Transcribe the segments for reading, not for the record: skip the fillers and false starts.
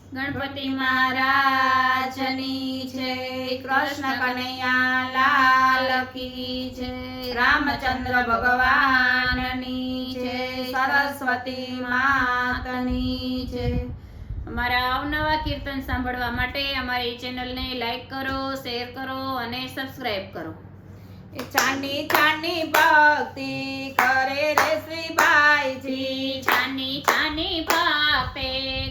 ગણપતિ મહારાજની જય, કૃષ્ણ કનૈયા લાલ કી જય, રામચંદ્ર ભગવાનની જય, સરસ્વતી માતની જય। અમારા અવનવા કીર્તન સાંભળવા માટે અમારી ચેનલને લાઈક કરો, શેર કરો અને સબસ્ક્રાઇબ કરો। છાની છાની ભક્તિ કરે રે શ્રીબાઈજી, છાની છાની ભક્તિ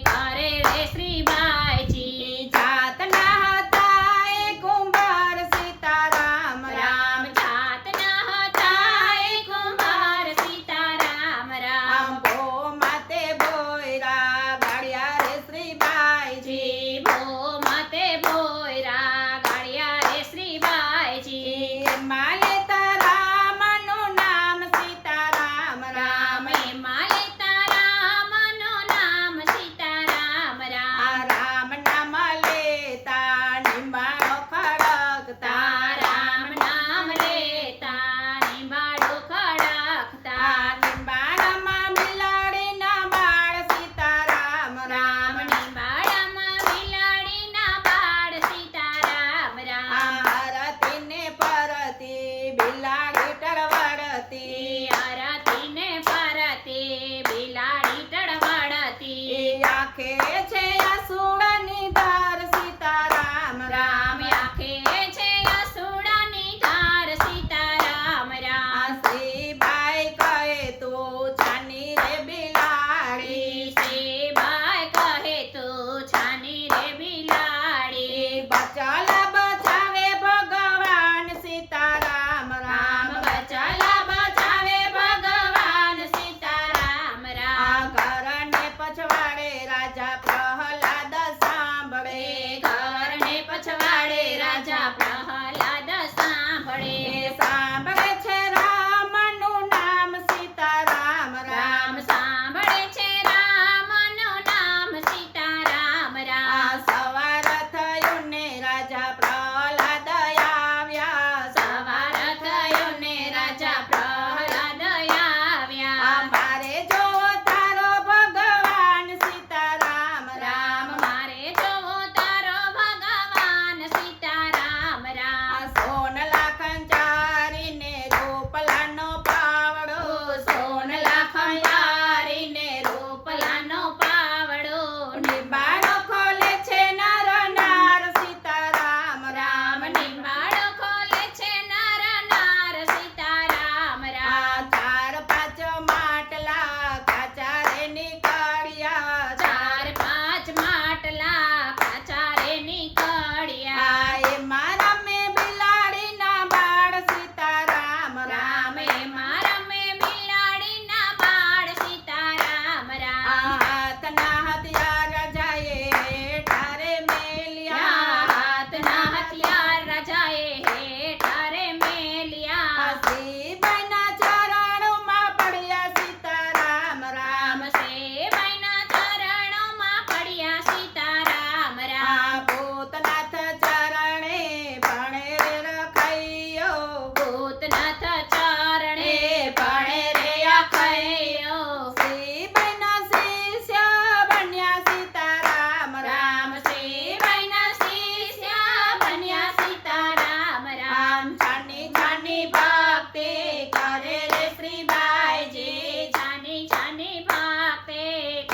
કરે રે શ્રીબાઈજી। જાતના હતા એ કુંભાર સીતારામ રામ જાતના હતા એ કુંભાર સીતારામ રામ। ભો માતે બોયરા ગાળ્યા રે શ્રીબાઈજી, ભો માતે બોયરા ગાળ્યા રે શ્રીબાઈજી। માલે તારામનું નામ સીતારામ રામ એમાં લેતા રામનું નામ સીતારામ રામ। રામ નામ લેતા નિંબાળો ખડકતા, રામ નામ લેતા નિંબાળો ખડકતા। નિંબાળામાં બિલાડીના બાળ સીતારામ રામ નિંબાળામાં બિલાડીના બાળ સીતારામ રામ। આરતીને પરતી બિલાડી ટળવળતી, આરતીને પરતી બિલાડી ટળવળતી। આંખે છે આસુડાની ધાર સીતારામ રામ આંખે છે અસુડાની ધાર સીતારામ રામ। શ્રીબાઈ કહે તું છાની રે બિલાડી, શ્રીબાઈ કહે તું છાની રે બિલાડી। બચલ બચાવે ભગવાન સીતારામ રામ બચલા બચાવે ભગવાન સીતારામ રામ। ઘરને પછવાડે રાજા પ્રહલાદ સાંભળે, ઘરને પછવાડે રાજા પ્રહલાદ સાંભળે। સાંભળે છે રામનું નામ સીતારામ રામ સાંભળે છે રામનું નામ સીતારામ રામ। સવાર થયું ને રાજા પ્રહલાદ આવ્યા, સવાર થયો ને રાજા પ્રહલાદ આવ્યા। મારે જોવો તારો ભગવાન સીતારામ રામ મારે જોવો તારો ભગવાન સીતારામ રામ। સોનલા ખંચારીને રૂપલાનો પાવડો, સોનલા ખંભારીને રૂપલાનો પાવડો। નિંબાળો ખોલે છે નર નાર સીતારામ રામ નિંબાળો ખોલે છે નર નાર સીતારામ રામ। ચાર પાંચ માટલા કાચા રે નીકળ્યા, ચાર પાંચ માટલા કાચા રે નીકળ્યા। એમાં રમે બિલાડીના બાળ સીતારામ રામ એમાં રમે બિલાડીના બાળ સીતારામ રામ। હાથના હથિયાર રાજાએ હેઠારે મેલ્યા, હાથના હથિયાર રાજાએ હેઠારે મેલ્યા। શ્રીબાઈના ચરણોમાં પડ્યા સીતારામ રામ શ્રીબાઈના ચરણોમાં પડ્યા સીતારામ રામ। ભૂતનાથ ચરણે ભણે રે રખૈયો, ભૂતનાથ ચરણે ભણે રે અખૈયો। શ્રીબાઈના શિષ્ય બન્યા સીતારામ રામ શ્રીબાઈના શિષ્ય બન્યા સીતારામ રામ। છાની છાની ભક્તિ કરે રે શ્રીબાઈજી છાની છાની ભક્તિ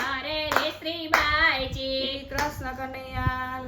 કરે રે શ્રીબાઈજી। કૃષ્ણ કનૈયા